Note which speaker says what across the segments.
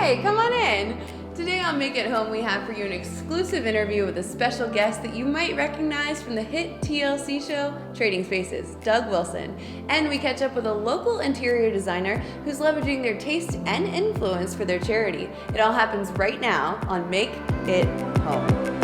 Speaker 1: Hi, come on in. Today on Make It Home, we have for you an exclusive interview with a special guest that you might recognize from the hit TLC show Trading Spaces, Doug Wilson. And we catch up with a local interior designer who's leveraging their taste and influence for their charity. It all happens right now on Make It Home.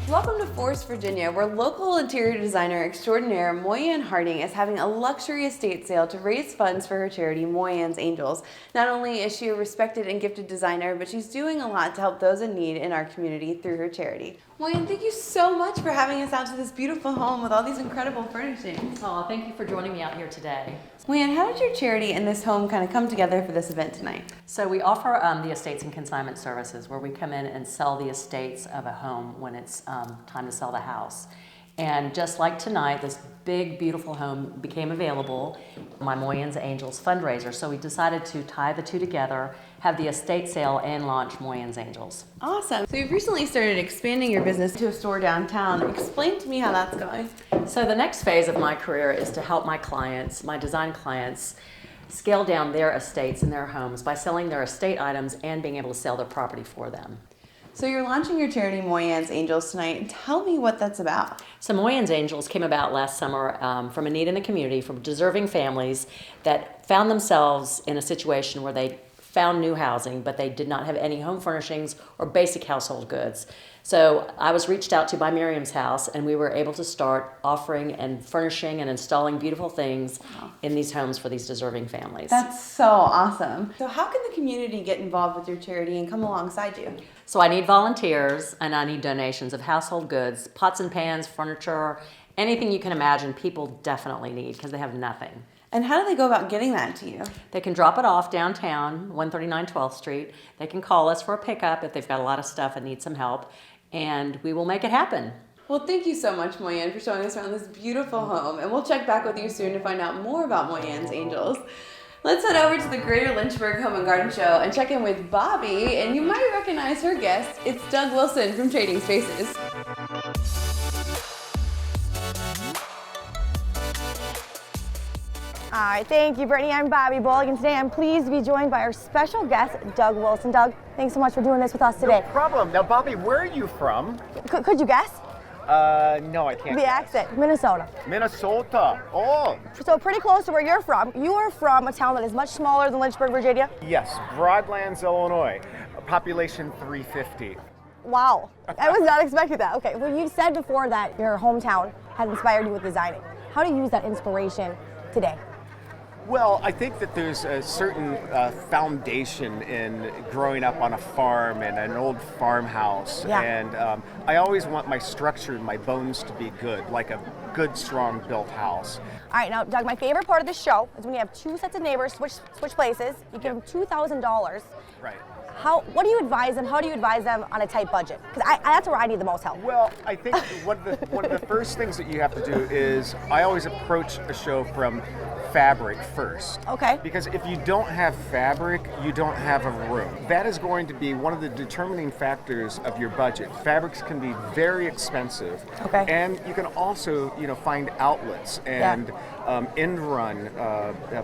Speaker 1: Welcome to Forest, Virginia, where local interior designer extraordinaire Moyanne Harding is having a luxury estate sale to raise funds for her charity, Moyanne's Angels. Not only is she a respected and gifted designer, but she's doing a lot to help those in need in our community through her charity. Moyanne, thank you so much for having us out to this beautiful home with all these incredible furnishings.
Speaker 2: Oh, thank you for joining me out here today.
Speaker 1: Moyanne, how did your charity and this home kind of come together for this event tonight?
Speaker 2: So we offer the estates and consignment services where we come in and sell the estates of a home when it's time to sell the house. And just like tonight, this big, beautiful home became available, my Moyanne's Angels fundraiser. So we decided to tie the two together, have the estate sale, and launch Moyanne's Angels.
Speaker 1: Awesome. So you've recently started expanding your business to a store downtown. Explain to me how that's going.
Speaker 2: So the next phase of my career is to help my clients, my design clients, scale down their estates and their homes by selling their estate items and being able to sell their property for them.
Speaker 1: So you're launching your charity, Moyanne's Angels, tonight. Tell me what that's about.
Speaker 2: So Moyanne's Angels came about last summer from a need in the community from deserving families that found themselves in a situation where they found new housing, but they did not have any home furnishings or basic household goods. So I was reached out to by Miriam's House, and we were able to start offering and furnishing and installing beautiful things in these homes for these deserving families.
Speaker 1: That's so awesome. So how can the community get involved with your charity and come alongside you?
Speaker 2: So I need volunteers, and I need donations of household goods, pots and pans, furniture, anything you can imagine people definitely need because they have nothing.
Speaker 1: And how do they go about getting that to you?
Speaker 2: They can drop it off downtown, 139 12th Street. They can call us for a pickup if they've got a lot of stuff and need some help, and we will make it happen.
Speaker 1: Well, thank you so much, Moyanne, for showing us around this beautiful home, and we'll check back with you soon to find out more about Moyanne's Angels. Let's head over to the Greater Lynchburg Home and Garden Show and check in with Bobby, and you might recognize her guest. It's Doug Wilson from Trading Spaces.
Speaker 3: All right, thank you, Brittany. I'm Bobby Bullock, and today I'm pleased to be joined by our special guest, Doug Wilson. Doug, thanks so much for doing this with us today.
Speaker 4: No problem. Now, Bobby, where are you from?
Speaker 3: Could you guess?
Speaker 4: No, I can't.
Speaker 3: The accent, Minnesota.
Speaker 4: Minnesota. Oh.
Speaker 3: So pretty close to where you're from. You are from a town that is much smaller than Lynchburg, Virginia.
Speaker 4: Yes, Broadlands, Illinois. Population 350.
Speaker 3: Wow, I was not expecting that. Okay, well, you said before that your hometown had inspired you with designing. How do you use that inspiration today?
Speaker 4: Well, I think that there's a certain foundation in growing up on a farm and an old farmhouse.
Speaker 3: Yeah.
Speaker 4: And I always want my structure and my bones to be good, like a good, strong built house.
Speaker 3: All right, now, Doug, my favorite part of this show is when you have two sets of neighbors switch places. You give them $2,000.
Speaker 4: Right.
Speaker 3: What do you advise them? How do you advise them on a tight budget? Because that's where I need the most help.
Speaker 4: Well, I think one of the first things that you have to do is I always approach a show from fabric first.
Speaker 3: Okay.
Speaker 4: Because if you don't have fabric, you don't have a room. That is going to be one of the determining factors of your budget. Fabrics can be very expensive.
Speaker 3: Okay.
Speaker 4: And you can also, find outlets and end-run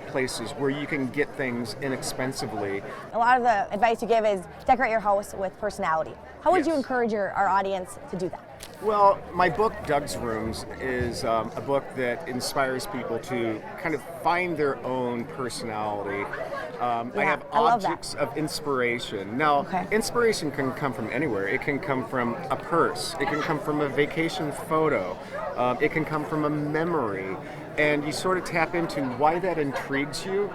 Speaker 4: places where you can get things inexpensively.
Speaker 3: A lot of the advice you give is decorate your house with personality. How would you encourage our audience to do that?
Speaker 4: Well, my book, Doug's Rooms, is a book that inspires people to kind of find their own personality. I have objects of inspiration. Now, inspiration can come from anywhere. It can come from a purse. It can come from a vacation photo. It can come from a memory. And you sort of tap into why that intrigues you.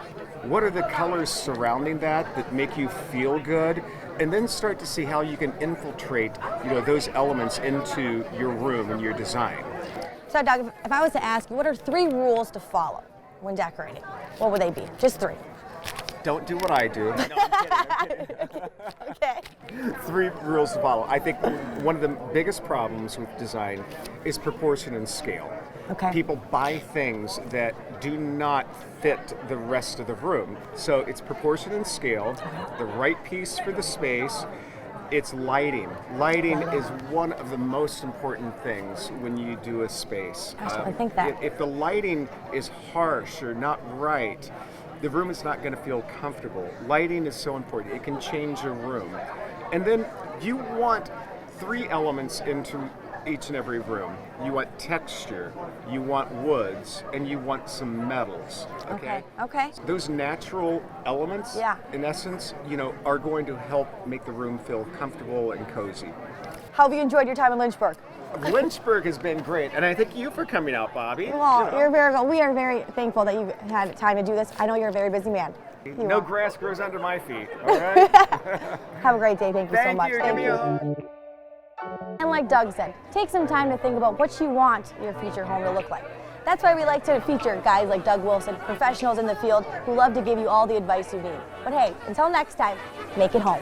Speaker 4: What are the colors surrounding that make you feel good? And then start to see how you can infiltrate, those elements into your room and your design.
Speaker 3: So, Doug, if I was to ask you, what are 3 rules to follow when decorating? What would they be? Just 3.
Speaker 4: Don't do what I do. No, I'm kidding.
Speaker 3: Okay.
Speaker 4: 3 rules to follow. I think one of the biggest problems with design is proportion and scale.
Speaker 3: Okay.
Speaker 4: People buy things that do not fit the rest of the room. So it's proportion and scale, the right piece for the space, It's lighting. Lighting is one of the most important things when you do a space.
Speaker 3: Gosh, I think that.
Speaker 4: If the lighting is harsh or not right, the room is not going to feel comfortable. Lighting is so important. It can change a room. And then you want 3 elements into each and every room. You want texture, you want woods, and you want some metals. Okay. Those natural elements, in essence, are going to help make the room feel comfortable and cozy.
Speaker 3: How have you enjoyed your time in Lynchburg?
Speaker 4: Lynchburg has been great, and I thank you for coming out, Bobby.
Speaker 3: Well, we are very thankful that you had time to do this. I know you're a very busy man.
Speaker 4: No grass grows under my feet, all right?
Speaker 3: Have a great day. Thank you so much.
Speaker 4: Thank you.
Speaker 3: And like Doug said, take some time to think about what you want your future home to look like. That's why we like to feature guys like Doug Wilson, professionals in the field who love to give you all the advice you need. But hey, until next time, make it home.